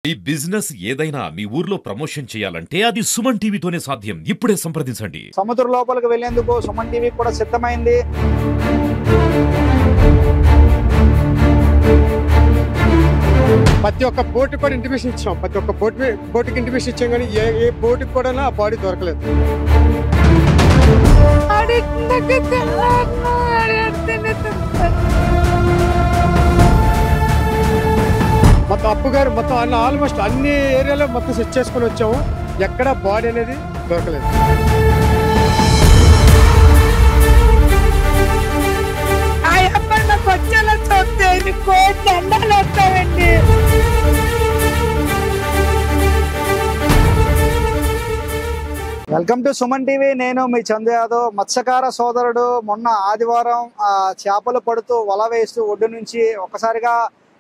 ఈ బిజినెస్ ఏదైనా మీ ఊర్లో ప్రమోషన్ చేయాలంటే అది సుమన్ టీవీతోనే సాధ్యం. ఇప్పుడే సంప్రదించండి. సముద్ర లోపలికి వెళ్లేందుకు సుమన్ టీవీ కూడా సిద్ధమైంది. ప్రతి ఒక్క బోట్ కూడా ఇంటిమేషన్ ఇచ్చాం. ప్రతి ఒక్క బోట్కి ఇంటిమేషన్ ఇచ్చాం, కానీ ఏ బోట్కి కూడా ఆ బాడీ దొరకలేదు. మొత్తం అప్పు గారు మొత్తం ఆల్మోస్ట్ అన్ని ఏరియాలో మొత్తం సెట్ చేసుకొని వచ్చాము. ఎక్కడ బాడీ అనేది దొరకలేదు. Welcome to Suman TV. నేను మీ చందు యాదవ్. మత్స్యకార సోదరుడు మొన్న ఆదివారం చేపలు పడుతూ వల వేస్తూ ఒడ్డు నుంచి ఒక్కసారిగా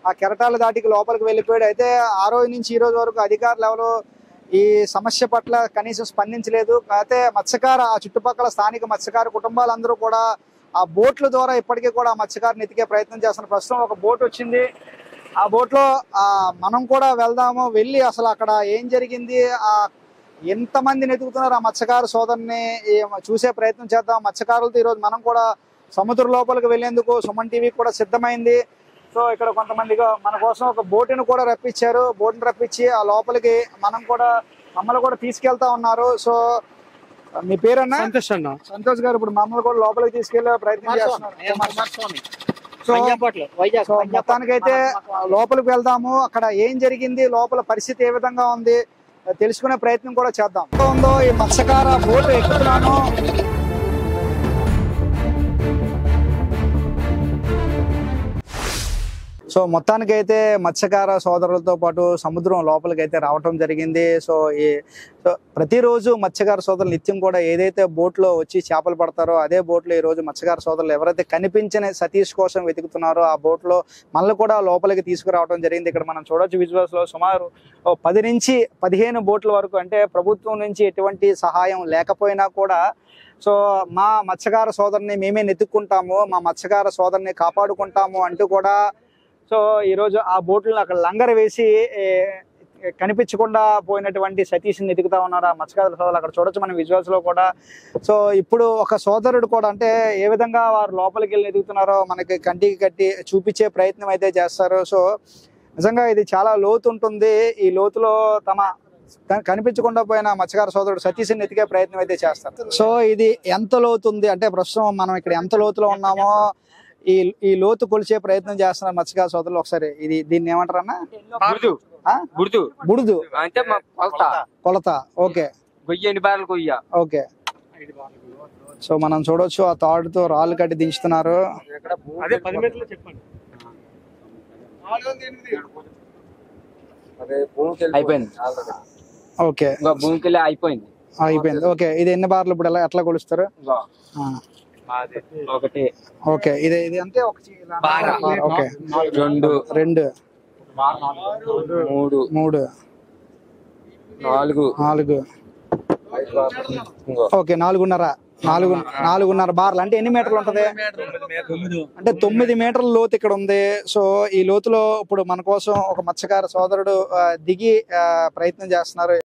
ఆ కెరటాల దాటికి లోపలికి వెళ్ళిపోయాడు. అయితే ఆ రోజు నుంచి ఈ రోజు వరకు అధికారులు ఎవరు ఈ సమస్య పట్ల కనీసం స్పందించలేదు. అయితే మత్స్యకార ఆ చుట్టుపక్కల స్థానిక మత్స్యకార కుటుంబాలందరూ కూడా ఆ బోట్ల ద్వారా ఇప్పటికీ కూడా మత్స్యకారుని ఎతికే ప్రయత్నం చేస్తున్నారు. ప్రస్తుతం ఒక బోట్ వచ్చింది. ఆ బోట్లో మనం కూడా వెళ్దాము, వెళ్ళి అసలు అక్కడ ఏం జరిగింది, ఎంతమందిని ఎదుగుతున్నారు ఆ మత్స్యకార సోదరుని చూసే ప్రయత్నం చేద్దాం. మత్స్యకారులతో ఈరోజు మనం కూడా సముద్ర లోపలికి వెళ్లేందుకు సుమన్ టీవీ కూడా సిద్ధమైంది. సో ఇక్కడ కొంతమందిగా మన కోసం ఒక బోటును కూడా రప్పించారు. బోటును రప్పించి ఆ లోపలికి మమ్మల్ని కూడా తీసుకెళ్తా ఉన్నారు. సో మీ పేరన్నా? సంతోష్ అన్న. సంతోష్ గారు ఇప్పుడు మమ్మల్ని కూడా లోపలికి తీసుకెళ్లే ప్రయత్నం చేస్తున్నారు. సో మొత్తానికైతే లోపలికి వెళ్దాము, అక్కడ ఏం జరిగింది, లోపల పరిస్థితి ఏ విధంగా ఉంది తెలుసుకునే ప్రయత్నం కూడా చేద్దాం. ఉందో ఈ మత్స్యకార బోటు ఎక్కుతున్నాను. సో మొత్తానికైతే మత్స్యకార సోదరులతో పాటు సముద్రం లోపలికి అయితే రావటం జరిగింది. సో ప్రతిరోజు మత్స్యకార సోదరులు నిత్యం కూడా ఏదైతే బోట్లో వచ్చి చేపలు పడతారో అదే బోట్లో ఈ రోజు మత్స్యకార సోదరులు ఎవరైతే కనిపించిన సతీష్ కోసం వెతుకుతున్నారో ఆ బోట్లో మనల్ని కూడా లోపలికి తీసుకురావడం జరిగింది. ఇక్కడ మనం చూడొచ్చు విజువల్స్ లో సుమారు 10 నుంచి 15 బోట్ల వరకు, అంటే ప్రభుత్వం నుంచి ఎటువంటి సహాయం లేకపోయినా కూడా సో మా మత్స్యకార సోదరుని మేమే నెతుక్కుంటాము, మా మత్స్యకార సోదరుని కాపాడుకుంటాము అంటూ కూడా సో ఈరోజు ఆ బోట్లను అక్కడ లంగర్ వేసి కనిపించకుండా పోయినటువంటి సతీష్ని ఎదుగుతా ఉన్నారు ఆ మత్స్యకార సోదరులు. అక్కడ చూడొచ్చు మనం విజువల్స్ లో కూడా. సో ఇప్పుడు ఒక సోదరుడు కూడా అంటే ఏ విధంగా వారు లోపలికి వెళ్ళి ఎదుగుతున్నారో మనకి కంటికి కట్టి చూపించే ప్రయత్నం అయితే చేస్తారు. సో నిజంగా ఇది చాలా లోతు ఉంటుంది. ఈ లోతులో కనిపించకుండా పోయిన మత్స్యకార సోదరుడు సతీష్ని ఎతికే ప్రయత్నం అయితే చేస్తారు. సో ఇది ఎంత లోతుంది అంటే ప్రస్తుతం మనం ఇక్కడ ఎంత లోతులో ఉన్నామో ఈ లోతు కొలిచే ప్రయత్నం చేస్తున్నారు మత్స్యకార సోదరులు. ఒకసారి దీన్ని ఏమంటారన్నా? బుడుదు అంటే కొలత. Okay, okay. సో మనం చూడొచ్చు ఆ తాడుతో రాళ్ళు కట్టి దించుతున్నారు. ఓకే, అయిపోయింది. ఓకే, ఇది ఎన్ని బార్లు ఇప్పుడు ఎట్లా కొలుస్తారు? ఓకే, ఇది అంటే ఓకే, 2 3 4 ఓకే, 4.5 బార్లు అంటే ఎన్ని మీటర్లు ఉంటది? అంటే 9 మీటర్ల లోతు ఇక్కడ ఉంది. సో ఈ లోతులో ఇప్పుడు మన కోసం ఒక మత్స్యకార సోదరుడు దిగి ప్రయత్నం చేస్తున్నారు.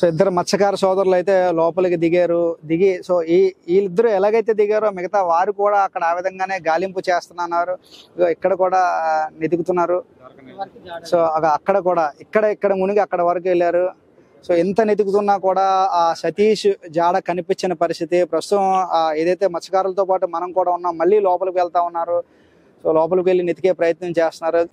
సో ఇద్దరు మత్స్యకార సోదరులు అయితే లోపలికి దిగి సో వీళ్ళిద్దరు ఎలాగైతే దిగారో మిగతా వారు కూడా అక్కడ ఆ విధంగానే గాలింపు చేస్తున్నారు. ఇక్కడ కూడా నెతుకుతున్నారు. సో అక్కడ కూడా ఇక్కడ మునిగి అక్కడ వరకు వెళ్ళారు. సో ఎంత నెతుకుతున్నా కూడా ఆ సతీష్ జాడ కనిపించిన పరిస్థితి. ప్రస్తుతం ఏదైతే మత్స్యకారులతో పాటు మనం కూడా ఉన్నాం, మళ్ళీ లోపలికి వెళ్తా ఉన్నారు. సో లోపలికి వెళ్ళి నెతికే ప్రయత్నం చేస్తున్నారు.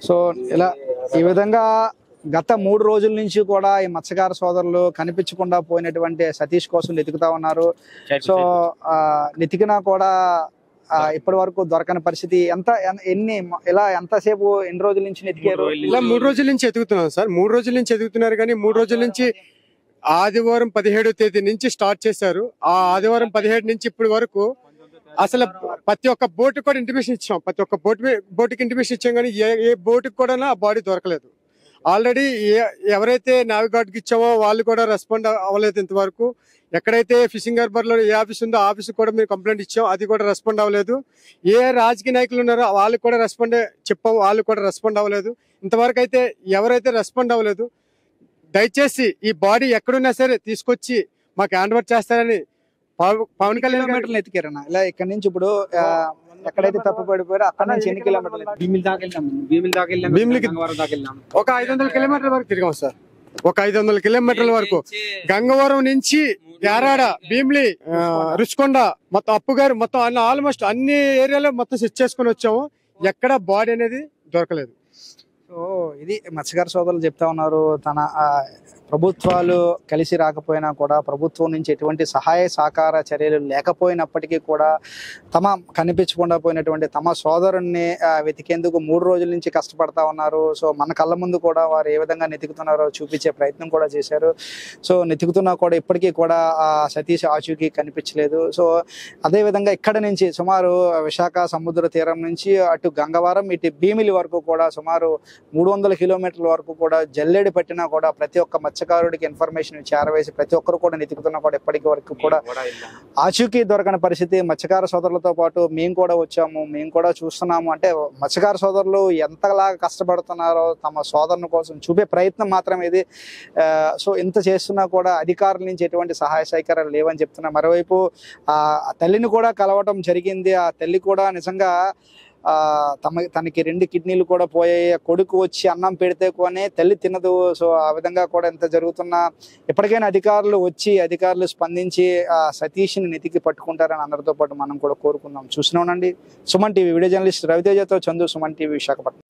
సో ఇలా ఈ విధంగా గత 3 రోజుల నుంచి కూడా ఈ మత్స్యకార సోదరులు కనిపించకుండా పోయినటువంటి సతీష్ కోసం వెతుకుతా ఉన్నారు. సో వెతికినా కూడా ఇప్పటి వరకు దొరకని పరిస్థితి. ఎన్ని రోజుల నుంచి వెతికారు? ఇలా 3 రోజుల నుంచి ఎదుగుతున్నాం సార్. 3 రోజుల నుంచి ఎదుగుతున్నారు, కానీ 3 రోజుల నుంచి ఆదివారం 17వ తేదీ నుంచి స్టార్ట్ చేశారు. ఆ ఆదివారం 17 నుంచి ఇప్పటి వరకు అసలు ప్రతి ఒక్క బోట్ కూడా ఇంటిమేషన్ ఇచ్చాం. ప్రతి ఒక్క బోటుకి ఇంటిమేషన్ ఇచ్చాం, కానీ ఏ బోటుకి కూడా ఆ బాడీ దొరకలేదు. ఆల్రెడీ ఎవరైతే నావిగార్డ్కి ఇచ్చామో వాళ్ళు కూడా రెస్పాండ్ అవ్వలేదు ఇంతవరకు. ఎక్కడైతే ఫిషింగ్ హార్బర్ లో ఏ ఆఫీస్ ఉందో ఆఫీస్ కూడా మేము కంప్లైంట్ ఇచ్చాం, అది కూడా రెస్పాండ్ అవ్వలేదు. ఏ రాజకీయ నాయకులు ఉన్నారో వాళ్ళకి కూడా చెప్పాం, వాళ్ళు కూడా రెస్పాండ్ అవ్వలేదు. ఇంతవరకు అయితే ఎవరైతే రెస్పాండ్ అవ్వలేదు, దయచేసి ఈ బాడీ ఎక్కడున్నా సరే తీసుకొచ్చి మాకు హ్యాండ్ ఓవర్ చేస్తారని పవన్ కళ్యాణ్ కిలోమీటర్లు ఎతికారన్నా. ఇలా ఇక్కడ నుంచి ఇప్పుడు ఎక్కడైతే తప్పు పడిపోయారో అక్కడ నుంచి ఎన్ని కిలోమీటర్లు? భీమిలికి ఒక 500 కిలోమీటర్ల వరకు తిరిగాం సార్. ఒక 500 కిలోమీటర్ల వరకు గంగవరం నుంచి యారాడ, భీమిలి, రుచికొండ, మొత్తం అప్పుగారు, మొత్తం ఆల్మోస్ట్ అన్ని ఏరియాలో మొత్తం సెర్చ్ చేసుకుని వచ్చాము. ఎక్కడ బాడీ అనేది దొరకలేదు. సో ఇది మత్స్యకార సోదరులు చెప్తా ఉన్నారు. తన ప్రభుత్వాలు కలిసి రాకపోయినా కూడా, ప్రభుత్వం నుంచి ఎటువంటి సహాయ సహకార చర్యలు లేకపోయినప్పటికీ కూడా కనిపించకుండా పోయినటువంటి తమ సోదరుణ్ణి వెతికేందుకు 3 రోజుల నుంచి కష్టపడతా ఉన్నారు. సో మన కళ్ళ ముందు కూడా వారు ఏ విధంగా వెతుకుతున్నారో చూపించే ప్రయత్నం కూడా చేశారు. సో వెతుకుతున్నా కూడా ఇప్పటికీ కూడా సతీష్ ఆచూకీ కనిపించలేదు. సో అదేవిధంగా ఇక్కడ నుంచి సుమారు విశాఖ సముద్ర తీరం నుంచి అటు గంగవరం, ఇటు భీమిలి వరకు కూడా సుమారు 300 కిలోమీటర్ల వరకు కూడా జల్లెడి పట్టినా కూడా ప్రతి ఒక్క మత్స్యకారుడికి ఇన్ఫర్మేషన్ చేరవేసి ప్రతి ఒక్కరు కూడా వెతుకుతున్నా కూడా ఇప్పటికి వరకు కూడా ఆచూకీ దొరకని పరిస్థితి. మత్స్యకార సోదరులతో పాటు మేము కూడా వచ్చాము, మేము కూడా చూస్తున్నాము. అంటే మత్స్యకార సోదరులు ఎంతలాగా కష్టపడుతున్నారో తమ సోదరుని కోసం చూపే ప్రయత్నం మాత్రమే ఇది. సో ఇంత చేస్తున్నా కూడా అధికారుల నుంచి ఎటువంటి సహాయ సహకారాలు లేవని చెప్తున్నా. మరోవైపు తల్లిని కూడా కలవటం జరిగింది. ఆ తల్లి కూడా నిజంగా తనకి 2 కిడ్నీలు కూడా పోయాయి. కొడుకు వచ్చి అన్నం పెడితే కొనే తల్లి తినదు. సో ఆ విధంగా కూడా ఎంత జరుగుతున్నా ఎప్పటికైనా అధికారులు స్పందించి సతీష్ని వెతికి పట్టుకుంటారని అందరితో పాటు మనం కూడా కోరుకుందాం. చూసినా ఉండండి సుమన్ టీవీ. వీడియో జర్నలిస్ట్ రవితేజతో చందు, సుమన్ టీవీ, విశాఖపట్నం.